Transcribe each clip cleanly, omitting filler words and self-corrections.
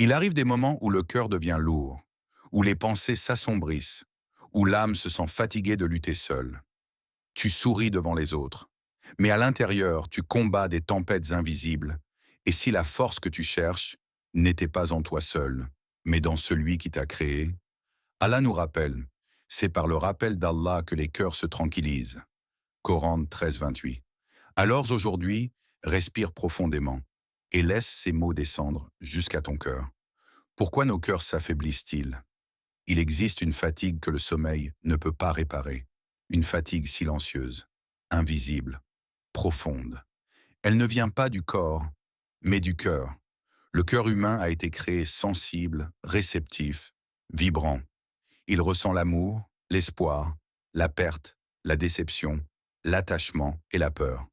Il arrive des moments où le cœur devient lourd, où les pensées s'assombrissent, où l'âme se sent fatiguée de lutter seule. Tu souris devant les autres, mais à l'intérieur, tu combats des tempêtes invisibles, et si la force que tu cherches n'était pas en toi seul, mais dans celui qui t'a créé, Allah nous rappelle, c'est par le rappel d'Allah que les cœurs se tranquillisent. Coran 13, 28. Alors aujourd'hui, respire profondément et laisse ces mots descendre jusqu'à ton cœur. Pourquoi nos cœurs s'affaiblissent-ils? Il existe une fatigue que le sommeil ne peut pas réparer, une fatigue silencieuse, invisible, profonde. Elle ne vient pas du corps, mais du cœur. Le cœur humain a été créé sensible, réceptif, vibrant. Il ressent l'amour, l'espoir, la perte, la déception, l'attachement et la peur.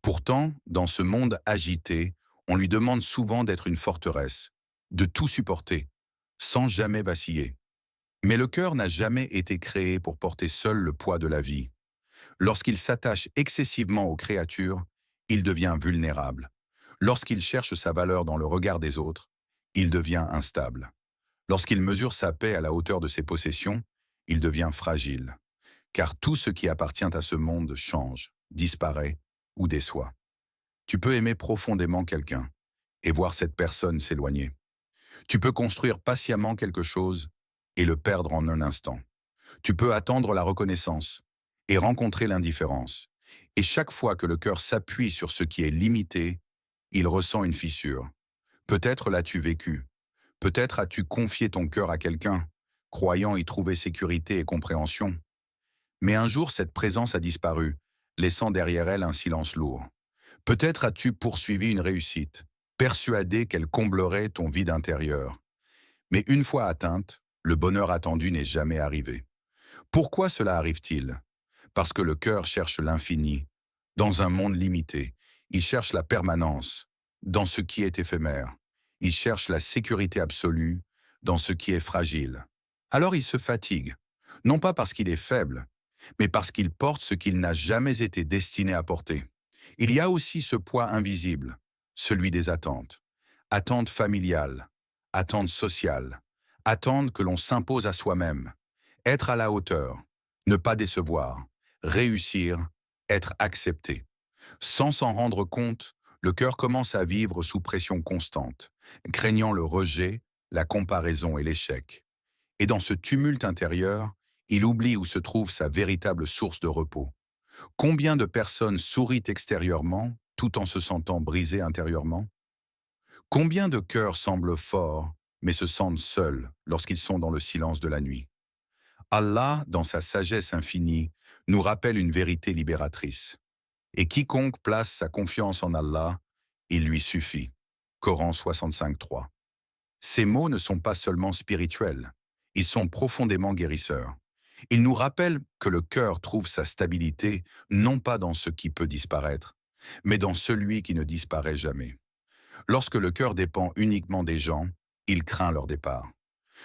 Pourtant, dans ce monde agité, on lui demande souvent d'être une forteresse, de tout supporter, sans jamais vaciller. Mais le cœur n'a jamais été créé pour porter seul le poids de la vie. Lorsqu'il s'attache excessivement aux créatures, il devient vulnérable. Lorsqu'il cherche sa valeur dans le regard des autres, il devient instable. Lorsqu'il mesure sa paix à la hauteur de ses possessions, il devient fragile. Car tout ce qui appartient à ce monde change, disparaît ou déçoit. Tu peux aimer profondément quelqu'un et voir cette personne s'éloigner. Tu peux construire patiemment quelque chose et le perdre en un instant. Tu peux attendre la reconnaissance et rencontrer l'indifférence. Et chaque fois que le cœur s'appuie sur ce qui est limité, il ressent une fissure. Peut-être l'as-tu vécu. Peut-être as-tu confié ton cœur à quelqu'un, croyant y trouver sécurité et compréhension. Mais un jour, cette présence a disparu, laissant derrière elle un silence lourd. Peut-être as-tu poursuivi une réussite, persuadé qu'elle comblerait ton vide intérieur. Mais une fois atteinte, le bonheur attendu n'est jamais arrivé. Pourquoi cela arrive-t-il? Parce que le cœur cherche l'infini. Dans un monde limité, il cherche la permanence, dans ce qui est éphémère. Il cherche la sécurité absolue, dans ce qui est fragile. Alors il se fatigue, non pas parce qu'il est faible, mais parce qu'il porte ce qu'il n'a jamais été destiné à porter. Il y a aussi ce poids invisible, celui des attentes. Attentes familiales, attentes sociales, attendre que l'on s'impose à soi-même, être à la hauteur, ne pas décevoir, réussir, être accepté. Sans s'en rendre compte, le cœur commence à vivre sous pression constante, craignant le rejet, la comparaison et l'échec. Et dans ce tumulte intérieur, il oublie où se trouve sa véritable source de repos. Combien de personnes sourient extérieurement tout en se sentant brisées intérieurement? Combien de cœurs semblent forts, mais se sentent seuls lorsqu'ils sont dans le silence de la nuit? Allah, dans sa sagesse infinie, nous rappelle une vérité libératrice. Et quiconque place sa confiance en Allah, il lui suffit. Coran 65.3. Ces mots ne sont pas seulement spirituels, ils sont profondément guérisseurs. Ils nous rappellent que le cœur trouve sa stabilité non pas dans ce qui peut disparaître, mais dans celui qui ne disparaît jamais. Lorsque le cœur dépend uniquement des gens, il craint leur départ.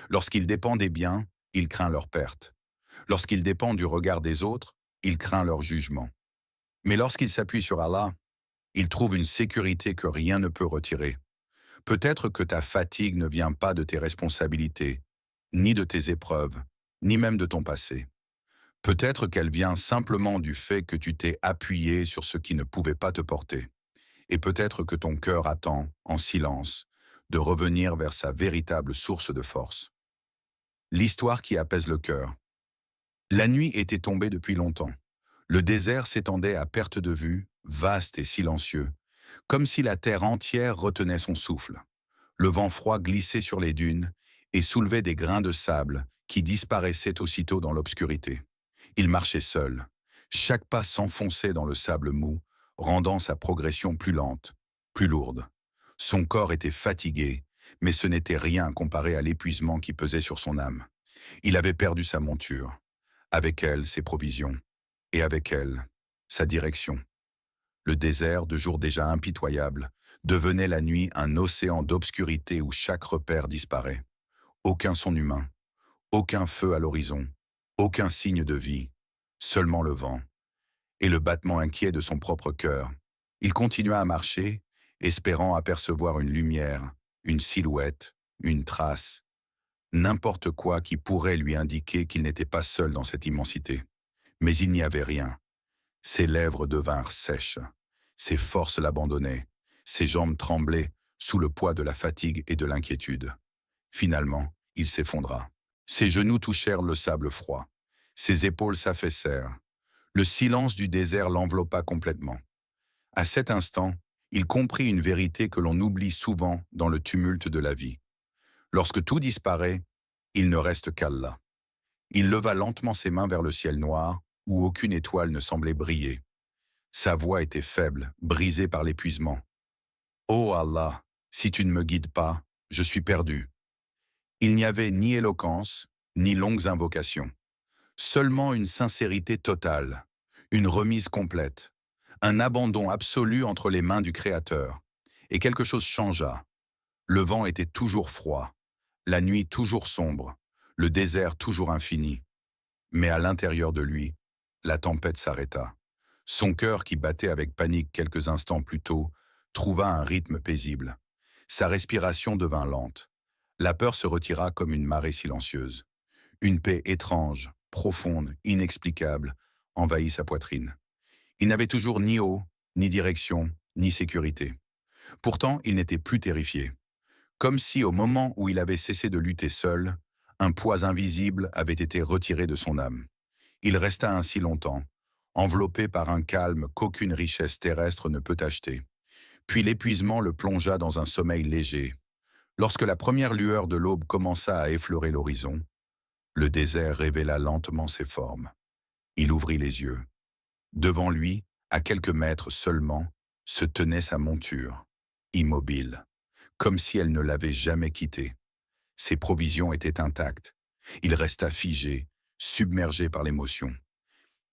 Lorsqu'il dépend des biens, il craint leur perte. Lorsqu'il dépend du regard des autres, il craint leur jugement. Mais lorsqu'il s'appuie sur Allah, il trouve une sécurité que rien ne peut retirer. Peut-être que ta fatigue ne vient pas de tes responsabilités, ni de tes épreuves, ni même de ton passé. Peut-être qu'elle vient simplement du fait que tu t'es appuyé sur ce qui ne pouvait pas te porter. Et peut-être que ton cœur attend, en silence, de revenir vers sa véritable source de force. L'histoire qui apaise le cœur. La nuit était tombée depuis longtemps. Le désert s'étendait à perte de vue, vaste et silencieux, comme si la terre entière retenait son souffle. Le vent froid glissait sur les dunes et soulevait des grains de sable qui disparaissaient aussitôt dans l'obscurité. Il marchait seul. Chaque pas s'enfonçait dans le sable mou, rendant sa progression plus lente, plus lourde. Son corps était fatigué, mais ce n'était rien comparé à l'épuisement qui pesait sur son âme. Il avait perdu sa monture, avec elle ses provisions, et avec elle sa direction. Le désert, de jour déjà impitoyable, devenait la nuit un océan d'obscurité où chaque repère disparaît. Aucun son humain, aucun feu à l'horizon, aucun signe de vie, seulement le vent et le battement inquiet de son propre cœur. Il continua à marcher, espérant apercevoir une lumière, une silhouette, une trace, n'importe quoi qui pourrait lui indiquer qu'il n'était pas seul dans cette immensité. Mais il n'y avait rien. Ses lèvres devinrent sèches, ses forces l'abandonnaient, ses jambes tremblaient sous le poids de la fatigue et de l'inquiétude. Finalement, il s'effondra. Ses genoux touchèrent le sable froid. Ses épaules s'affaissèrent. Le silence du désert l'enveloppa complètement. À cet instant, il comprit une vérité que l'on oublie souvent dans le tumulte de la vie. Lorsque tout disparaît, il ne reste qu'Allah. Il leva lentement ses mains vers le ciel noir, où aucune étoile ne semblait briller. Sa voix était faible, brisée par l'épuisement. « Ô Allah, si tu ne me guides pas, je suis perdu. » Il n'y avait ni éloquence, ni longues invocations. Seulement une sincérité totale, une remise complète, un abandon absolu entre les mains du Créateur. Et quelque chose changea. Le vent était toujours froid, la nuit toujours sombre, le désert toujours infini. Mais à l'intérieur de lui, la tempête s'arrêta. Son cœur, qui battait avec panique quelques instants plus tôt, trouva un rythme paisible. Sa respiration devint lente. La peur se retira comme une marée silencieuse. Une paix étrange, profonde, inexplicable, envahit sa poitrine. Il n'avait toujours ni eau, ni direction, ni sécurité. Pourtant, il n'était plus terrifié. Comme si, au moment où il avait cessé de lutter seul, un poids invisible avait été retiré de son âme. Il resta ainsi longtemps, enveloppé par un calme qu'aucune richesse terrestre ne peut acheter. Puis l'épuisement le plongea dans un sommeil léger. Lorsque la première lueur de l'aube commença à effleurer l'horizon, le désert révéla lentement ses formes. Il ouvrit les yeux. Devant lui, à quelques mètres seulement, se tenait sa monture, immobile, comme si elle ne l'avait jamais quitté. Ses provisions étaient intactes. Il resta figé, submergé par l'émotion.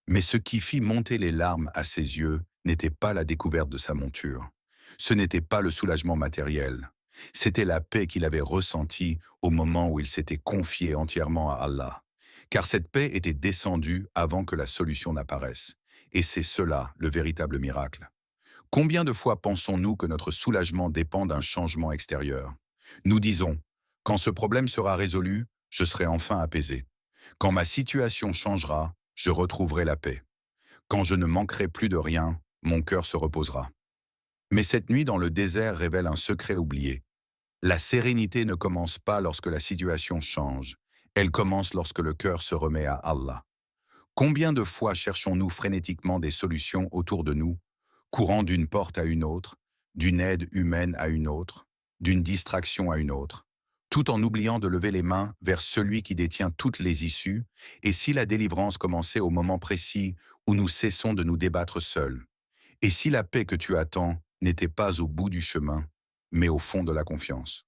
Mais ce qui fit monter les larmes à ses yeux n'était pas la découverte de sa monture. Ce n'était pas le soulagement matériel. C'était la paix qu'il avait ressentie au moment où il s'était confié entièrement à Allah. Car cette paix était descendue avant que la solution n'apparaisse. Et c'est cela le véritable miracle. Combien de fois pensons-nous que notre soulagement dépend d'un changement extérieur? Nous disons, quand ce problème sera résolu, je serai enfin apaisé. Quand ma situation changera, je retrouverai la paix. Quand je ne manquerai plus de rien, mon cœur se reposera. Mais cette nuit dans le désert révèle un secret oublié. La sérénité ne commence pas lorsque la situation change. Elle commence lorsque le cœur se remet à Allah. Combien de fois cherchons-nous frénétiquement des solutions autour de nous, courant d'une porte à une autre, d'une aide humaine à une autre, d'une distraction à une autre, tout en oubliant de lever les mains vers celui qui détient toutes les issues, et si la délivrance commençait au moment précis où nous cessons de nous débattre seuls, et si la paix que tu attends n'était pas au bout du chemin, mais au fond de la confiance.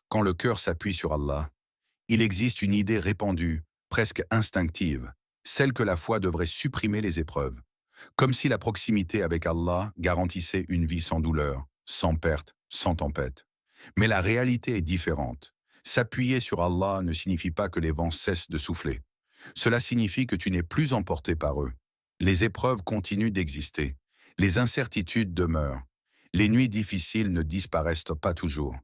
Quand le cœur s'appuie sur Allah, il existe une idée répandue, presque instinctive, celle que la foi devrait supprimer les épreuves, comme si la proximité avec Allah garantissait une vie sans douleur, sans perte, sans tempête. Mais la réalité est différente. S'appuyer sur Allah ne signifie pas que les vents cessent de souffler. Cela signifie que tu n'es plus emporté par eux. Les épreuves continuent d'exister. Les incertitudes demeurent. Les nuits difficiles ne disparaissent pas toujours.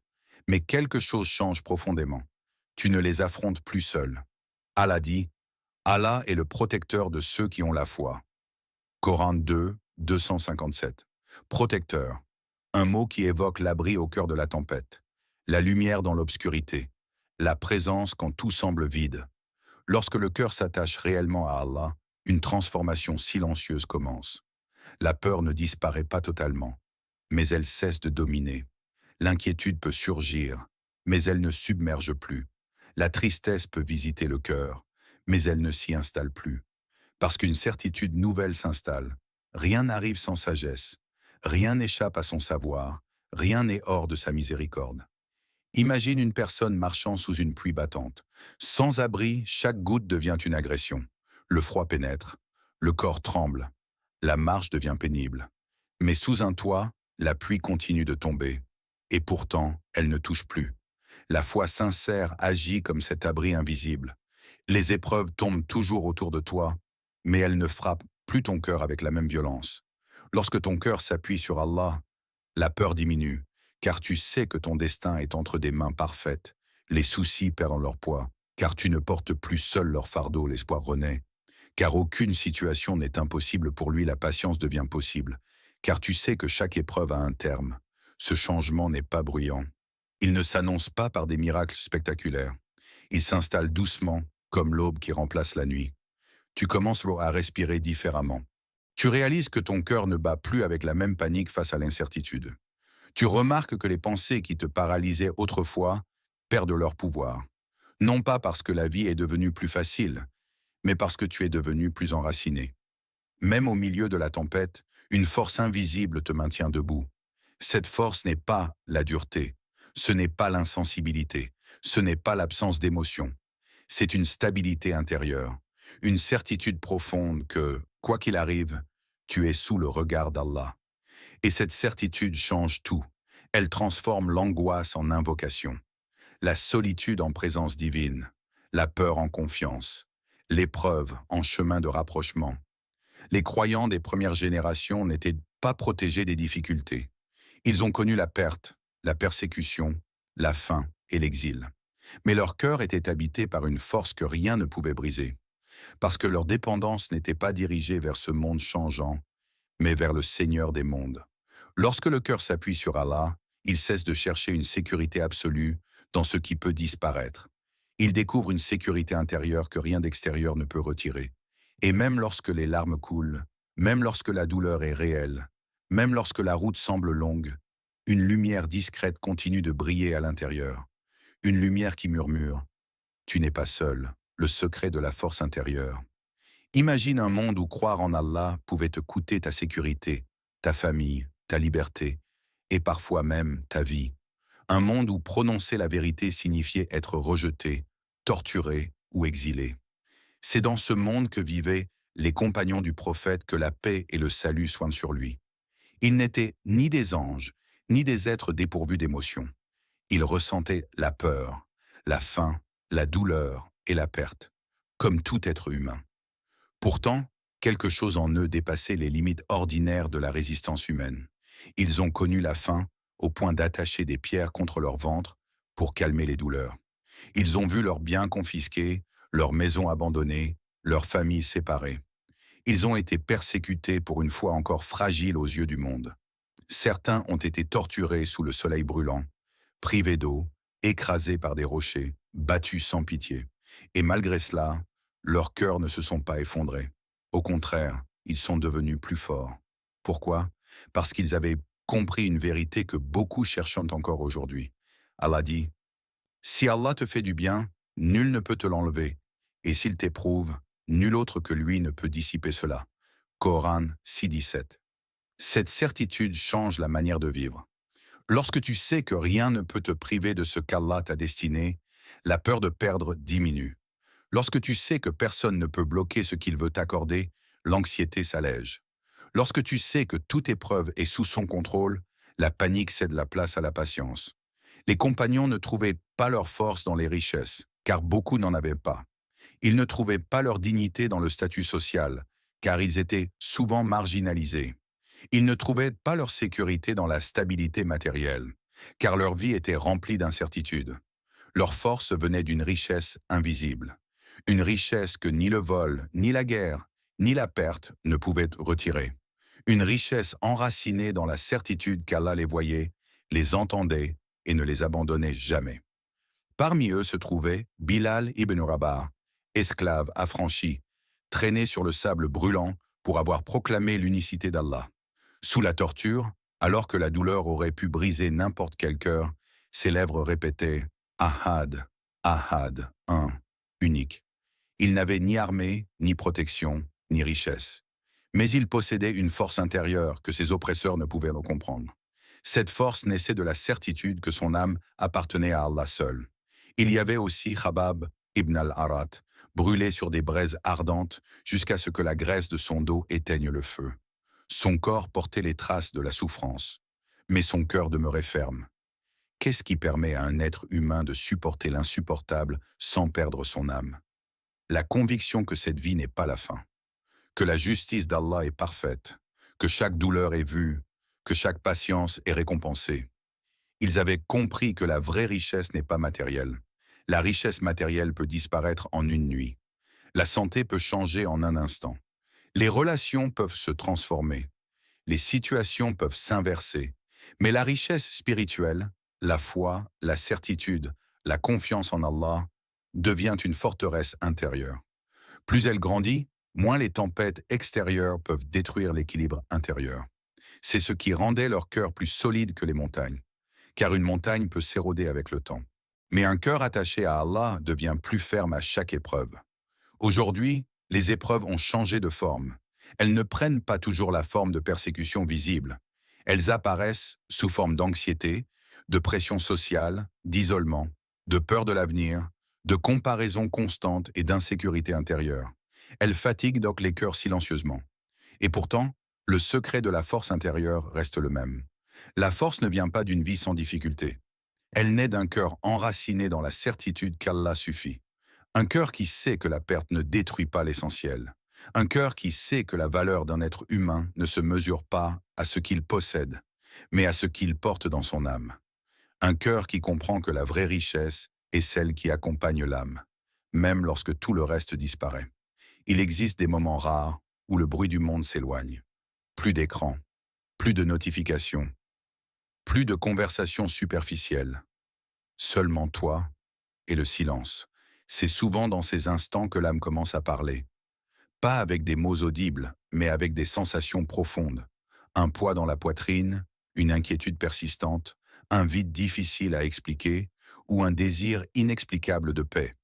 Mais quelque chose change profondément. Tu ne les affrontes plus seul. Allah dit, Allah est le protecteur de ceux qui ont la foi. Coran 2, 257. Protecteur. Un mot qui évoque l'abri au cœur de la tempête. La lumière dans l'obscurité. La présence quand tout semble vide. Lorsque le cœur s'attache réellement à Allah, une transformation silencieuse commence. La peur ne disparaît pas totalement, mais elle cesse de dominer. L'inquiétude peut surgir, mais elle ne submerge plus. La tristesse peut visiter le cœur, mais elle ne s'y installe plus. Parce qu'une certitude nouvelle s'installe. Rien n'arrive sans sagesse. Rien n'échappe à son savoir. Rien n'est hors de sa miséricorde. Imagine une personne marchant sous une pluie battante. Sans abri, chaque goutte devient une agression. Le froid pénètre. Le corps tremble. La marche devient pénible. Mais sous un toit, la pluie continue de tomber. Et pourtant, elle ne touche plus. La foi sincère agit comme cet abri invisible. Les épreuves tombent toujours autour de toi, mais elles ne frappent plus ton cœur avec la même violence. Lorsque ton cœur s'appuie sur Allah, la peur diminue, car tu sais que ton destin est entre des mains parfaites, Les soucis perdent leur poids, car tu ne portes plus seul leur fardeau, l'espoir renaît. Car aucune situation n'est impossible pour lui, la patience devient possible. Car tu sais que chaque épreuve a un terme. Ce changement n'est pas bruyant. Il ne s'annonce pas par des miracles spectaculaires. Il s'installe doucement, comme l'aube qui remplace la nuit. Tu commences à respirer différemment. Tu réalises que ton cœur ne bat plus avec la même panique face à l'incertitude. Tu remarques que les pensées qui te paralysaient autrefois perdent leur pouvoir. Non pas parce que la vie est devenue plus facile, mais parce que tu es devenu plus enraciné. Même au milieu de la tempête, une force invisible te maintient debout. Cette force n'est pas la dureté, ce n'est pas l'insensibilité, ce n'est pas l'absence d'émotion. C'est une stabilité intérieure, une certitude profonde que, quoi qu'il arrive, tu es sous le regard d'Allah. Et cette certitude change tout. Elle transforme l'angoisse en invocation, la solitude en présence divine, la peur en confiance, l'épreuve en chemin de rapprochement. Les croyants des premières générations n'étaient pas protégés des difficultés. Ils ont connu la perte, la persécution, la faim et l'exil. Mais leur cœur était habité par une force que rien ne pouvait briser, parce que leur dépendance n'était pas dirigée vers ce monde changeant, mais vers le Seigneur des mondes. Lorsque le cœur s'appuie sur Allah, il cesse de chercher une sécurité absolue dans ce qui peut disparaître. Il découvre une sécurité intérieure que rien d'extérieur ne peut retirer. Et même lorsque les larmes coulent, même lorsque la douleur est réelle, même lorsque la route semble longue, une lumière discrète continue de briller à l'intérieur. Une lumière qui murmure « Tu n'es pas seul », le secret de la force intérieure. Imagine un monde où croire en Allah pouvait te coûter ta sécurité, ta famille, ta liberté, et parfois même ta vie. Un monde où prononcer la vérité signifiait être rejeté, torturé ou exilé. C'est dans ce monde que vivaient les compagnons du prophète que la paix et le salut soient sur lui. Ils n'étaient ni des anges, ni des êtres dépourvus d'émotions. Ils ressentaient la peur, la faim, la douleur et la perte, comme tout être humain. Pourtant, quelque chose en eux dépassait les limites ordinaires de la résistance humaine. Ils ont connu la faim au point d'attacher des pierres contre leur ventre pour calmer les douleurs. Ils ont vu leurs biens confisqués, leurs maisons abandonnées, leurs familles séparées. Ils ont été persécutés pour une foi encore fragile aux yeux du monde. Certains ont été torturés sous le soleil brûlant, privés d'eau, écrasés par des rochers, battus sans pitié. Et malgré cela, leurs cœurs ne se sont pas effondrés. Au contraire, ils sont devenus plus forts. Pourquoi? Parce qu'ils avaient compris une vérité que beaucoup cherchent encore aujourd'hui. Allah dit « Si Allah te fait du bien, nul ne peut te l'enlever. Et s'il t'éprouve, nul autre que lui ne peut dissiper cela. » Coran 6,17. Cette certitude change la manière de vivre. Lorsque tu sais que rien ne peut te priver de ce qu'Allah t'a destiné, la peur de perdre diminue. Lorsque tu sais que personne ne peut bloquer ce qu'il veut t'accorder, l'anxiété s'allège. Lorsque tu sais que toute épreuve est sous son contrôle, la panique cède la place à la patience. Les compagnons ne trouvaient pas leur force dans les richesses, car beaucoup n'en avaient pas. Ils ne trouvaient pas leur dignité dans le statut social, car ils étaient souvent marginalisés. Ils ne trouvaient pas leur sécurité dans la stabilité matérielle, car leur vie était remplie d'incertitudes. Leur force venait d'une richesse invisible, une richesse que ni le vol, ni la guerre, ni la perte ne pouvaient retirer. Une richesse enracinée dans la certitude qu'Allah les voyait, les entendait et ne les abandonnait jamais. Parmi eux se trouvait Bilal ibn Rabah, esclave affranchi, traîné sur le sable brûlant pour avoir proclamé l'unicité d'Allah. Sous la torture, alors que la douleur aurait pu briser n'importe quel cœur, ses lèvres répétaient « Ahad, Ahad, un, unique ». Il n'avait ni armée, ni protection, ni richesse. Mais il possédait une force intérieure que ses oppresseurs ne pouvaient le comprendre. Cette force naissait de la certitude que son âme appartenait à Allah seul. Il y avait aussi Khabab ibn al-Arat, brûlé sur des braises ardentes jusqu'à ce que la graisse de son dos éteigne le feu. Son corps portait les traces de la souffrance, mais son cœur demeurait ferme. Qu'est-ce qui permet à un être humain de supporter l'insupportable sans perdre son âme? La conviction que cette vie n'est pas la fin, que la justice d'Allah est parfaite, que chaque douleur est vue, que chaque patience est récompensée. Ils avaient compris que la vraie richesse n'est pas matérielle, La richesse matérielle peut disparaître en une nuit. La santé peut changer en un instant. Les relations peuvent se transformer. Les situations peuvent s'inverser. Mais la richesse spirituelle, la foi, la certitude, la confiance en Allah, devient une forteresse intérieure. Plus elle grandit, moins les tempêtes extérieures peuvent détruire l'équilibre intérieur. C'est ce qui rendait leur cœur plus solide que les montagnes, car une montagne peut s'éroder avec le temps. Mais un cœur attaché à Allah devient plus ferme à chaque épreuve. Aujourd'hui, les épreuves ont changé de forme. Elles ne prennent pas toujours la forme de persécutions visibles. Elles apparaissent sous forme d'anxiété, de pression sociale, d'isolement, de peur de l'avenir, de comparaison constante et d'insécurité intérieure. Elles fatiguent donc les cœurs silencieusement. Et pourtant, le secret de la force intérieure reste le même. La force ne vient pas d'une vie sans difficulté. Elle naît d'un cœur enraciné dans la certitude qu'Allah suffit. Un cœur qui sait que la perte ne détruit pas l'essentiel. Un cœur qui sait que la valeur d'un être humain ne se mesure pas à ce qu'il possède, mais à ce qu'il porte dans son âme. Un cœur qui comprend que la vraie richesse est celle qui accompagne l'âme, même lorsque tout le reste disparaît. Il existe des moments rares où le bruit du monde s'éloigne. Plus d'écran, plus de notifications, plus de conversations superficielles. Seulement toi et le silence. C'est souvent dans ces instants que l'âme commence à parler. Pas avec des mots audibles, mais avec des sensations profondes. Un poids dans la poitrine, une inquiétude persistante, un vide difficile à expliquer ou un désir inexplicable de paix.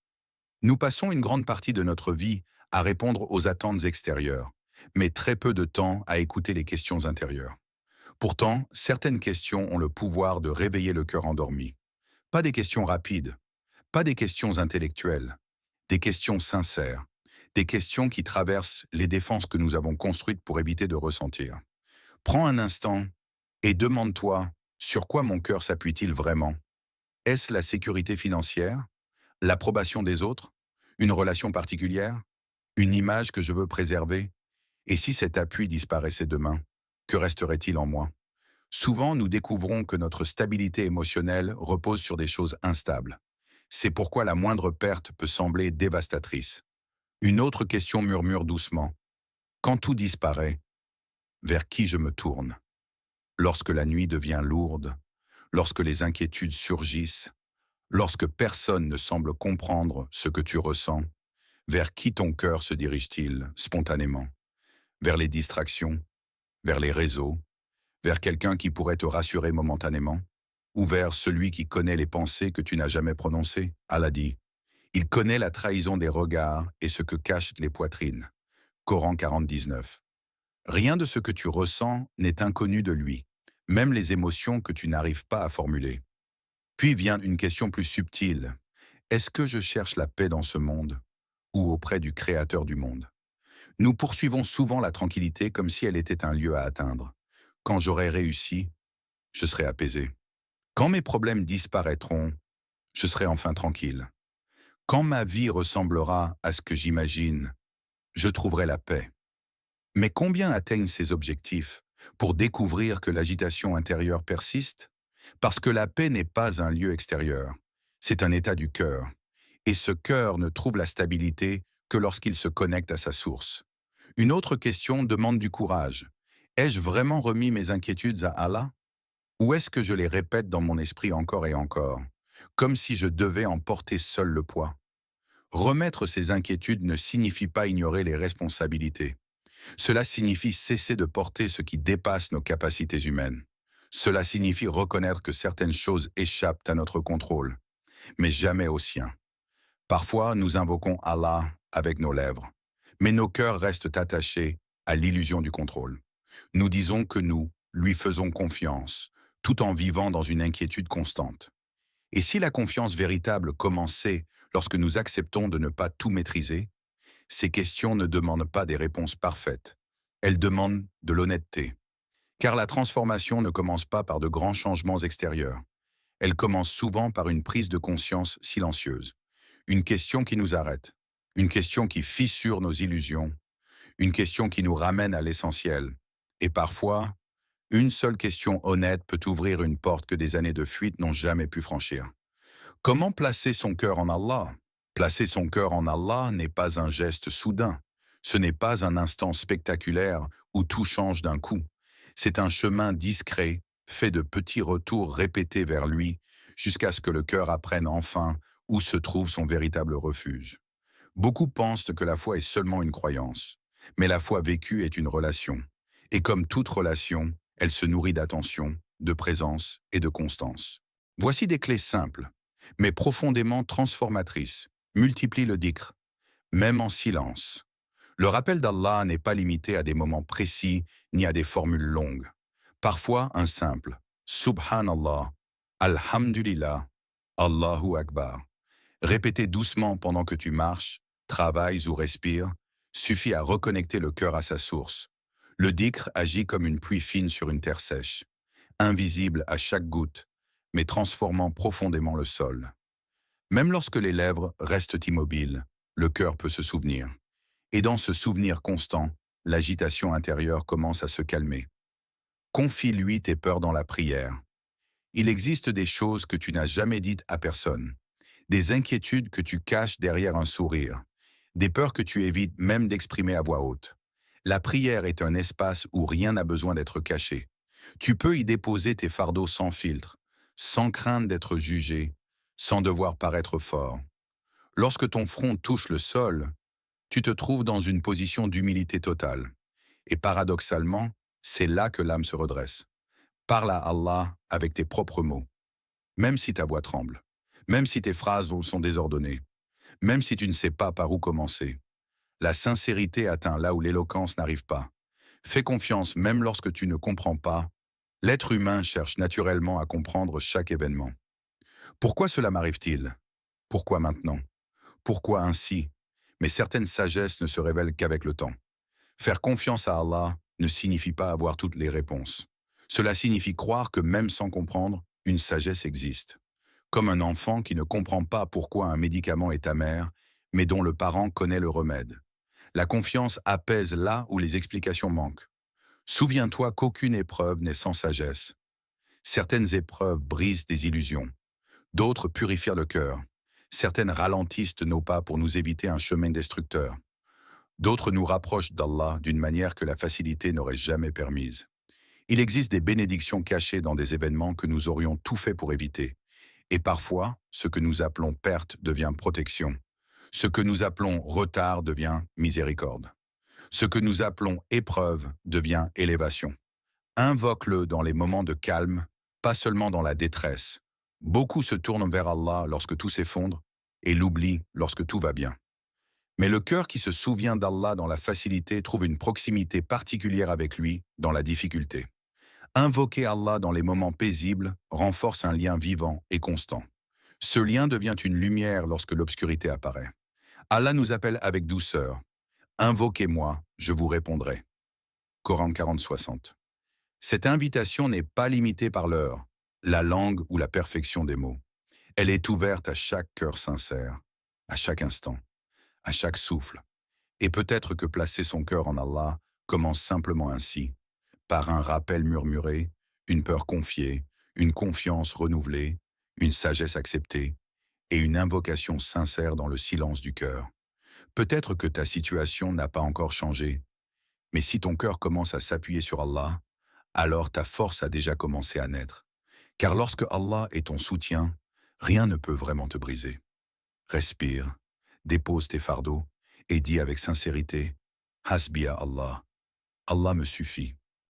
Nous passons une grande partie de notre vie à répondre aux attentes extérieures, mais très peu de temps à écouter les questions intérieures. Pourtant, certaines questions ont le pouvoir de réveiller le cœur endormi. Pas des questions rapides, pas des questions intellectuelles, des questions sincères, des questions qui traversent les défenses que nous avons construites pour éviter de ressentir. Prends un instant et demande-toi, sur quoi mon cœur s'appuie-t-il vraiment? Est-ce la sécurité financière? L'approbation des autres? Une relation particulière? Une image que je veux préserver? Et si cet appui disparaissait demain, que resterait-il en moi? Souvent, nous découvrons que notre stabilité émotionnelle repose sur des choses instables. C'est pourquoi la moindre perte peut sembler dévastatrice. Une autre question murmure doucement. Quand tout disparaît, vers qui je me tourne? Lorsque la nuit devient lourde, lorsque les inquiétudes surgissent, lorsque personne ne semble comprendre ce que tu ressens, vers qui ton cœur se dirige-t-il spontanément? Vers les distractions, vers les réseaux, vers quelqu'un qui pourrait te rassurer momentanément, ou vers celui qui connaît les pensées que tu n'as jamais prononcées? Allah dit, il connaît la trahison des regards et ce que cachent les poitrines. Coran 40-19. Rien de ce que tu ressens n'est inconnu de lui, même les émotions que tu n'arrives pas à formuler. Puis vient une question plus subtile. Est-ce que je cherche la paix dans ce monde ou auprès du Créateur du monde? Nous poursuivons souvent la tranquillité comme si elle était un lieu à atteindre. Quand j'aurai réussi, je serai apaisé. Quand mes problèmes disparaîtront, je serai enfin tranquille. Quand ma vie ressemblera à ce que j'imagine, je trouverai la paix. Mais combien atteignent ces objectifs pour découvrir que l'agitation intérieure persiste? Parce que la paix n'est pas un lieu extérieur, c'est un état du cœur. Et ce cœur ne trouve la stabilité que lorsqu'il se connecte à sa source. Une autre question demande du courage. Ai-je vraiment remis mes inquiétudes à Allah? Ou est-ce que je les répète dans mon esprit encore et encore, comme si je devais en porter seul le poids? Remettre ces inquiétudes ne signifie pas ignorer les responsabilités. Cela signifie cesser de porter ce qui dépasse nos capacités humaines. Cela signifie reconnaître que certaines choses échappent à notre contrôle, mais jamais au sien. Parfois, nous invoquons Allah avec nos lèvres, mais nos cœurs restent attachés à l'illusion du contrôle. Nous disons que nous lui faisons confiance, tout en vivant dans une inquiétude constante. Et si la confiance véritable commençait lorsque nous acceptons de ne pas tout maîtriser, ces questions ne demandent pas des réponses parfaites. Elles demandent de l'honnêteté. Car la transformation ne commence pas par de grands changements extérieurs. Elle commence souvent par une prise de conscience silencieuse. Une question qui nous arrête. Une question qui fissure nos illusions. Une question qui nous ramène à l'essentiel. Et parfois, une seule question honnête peut ouvrir une porte que des années de fuite n'ont jamais pu franchir. Comment placer son cœur en Allah? Placer son cœur en Allah n'est pas un geste soudain. Ce n'est pas un instant spectaculaire où tout change d'un coup. C'est un chemin discret, fait de petits retours répétés vers lui, jusqu'à ce que le cœur apprenne enfin où se trouve son véritable refuge. Beaucoup pensent que la foi est seulement une croyance, mais la foi vécue est une relation. Et comme toute relation, elle se nourrit d'attention, de présence et de constance. Voici des clés simples, mais profondément transformatrices. Multiplie le dhikr, même en silence. Le rappel d'Allah n'est pas limité à des moments précis ni à des formules longues. Parfois, un simple Subhanallah, Alhamdulillah, Allahu Akbar, répété doucement pendant que tu marches, travailles ou respires, suffit à reconnecter le cœur à sa source. Le dhikr agit comme une pluie fine sur une terre sèche, invisible à chaque goutte, mais transformant profondément le sol. Même lorsque les lèvres restent immobiles, le cœur peut se souvenir. Et dans ce souvenir constant, l'agitation intérieure commence à se calmer. Confie-lui tes peurs dans la prière. Il existe des choses que tu n'as jamais dites à personne, des inquiétudes que tu caches derrière un sourire, des peurs que tu évites même d'exprimer à voix haute. La prière est un espace où rien n'a besoin d'être caché. Tu peux y déposer tes fardeaux sans filtre, sans crainte d'être jugé, sans devoir paraître fort. Lorsque ton front touche le sol, tu te trouves dans une position d'humilité totale. Et paradoxalement, c'est là que l'âme se redresse. Parle à Allah avec tes propres mots, même si ta voix tremble, même si tes phrases sont désordonnées, même si tu ne sais pas par où commencer. La sincérité atteint là où l'éloquence n'arrive pas. Fais confiance même lorsque tu ne comprends pas. L'être humain cherche naturellement à comprendre chaque événement. Pourquoi cela m'arrive-t-il? Pourquoi maintenant? Pourquoi ainsi? Mais certaines sagesses ne se révèlent qu'avec le temps. Faire confiance à Allah ne signifie pas avoir toutes les réponses. Cela signifie croire que même sans comprendre, une sagesse existe. Comme un enfant qui ne comprend pas pourquoi un médicament est amer, mais dont le parent connaît le remède. La confiance apaise là où les explications manquent. Souviens-toi qu'aucune épreuve n'est sans sagesse. Certaines épreuves brisent des illusions. D'autres purifient le cœur. Certaines ralentissent nos pas pour nous éviter un chemin destructeur. D'autres nous rapprochent d'Allah d'une manière que la facilité n'aurait jamais permise. Il existe des bénédictions cachées dans des événements que nous aurions tout fait pour éviter. Et parfois, ce que nous appelons perte devient protection. Ce que nous appelons retard devient miséricorde. Ce que nous appelons épreuve devient élévation. Invoque-le dans les moments de calme, pas seulement dans la détresse. Beaucoup se tournent vers Allah lorsque tout s'effondre et l'oublient lorsque tout va bien. Mais le cœur qui se souvient d'Allah dans la facilité trouve une proximité particulière avec lui dans la difficulté. Invoquer Allah dans les moments paisibles renforce un lien vivant et constant. Ce lien devient une lumière lorsque l'obscurité apparaît. Allah nous appelle avec douceur. Invoquez-moi, je vous répondrai. Coran 40-60. Cette invitation n'est pas limitée par l'heure, la langue ou la perfection des mots. Elle est ouverte à chaque cœur sincère, à chaque instant, à chaque souffle. Et peut-être que placer son cœur en Allah commence simplement ainsi, par un rappel murmuré, une peur confiée, une confiance renouvelée, une sagesse acceptée et une invocation sincère dans le silence du cœur. Peut-être que ta situation n'a pas encore changé, mais si ton cœur commence à s'appuyer sur Allah, alors ta force a déjà commencé à naître. Car lorsque Allah est ton soutien, rien ne peut vraiment te briser. Respire, dépose tes fardeaux et dis avec sincérité « Hasbiya Allah, Allah me suffit ».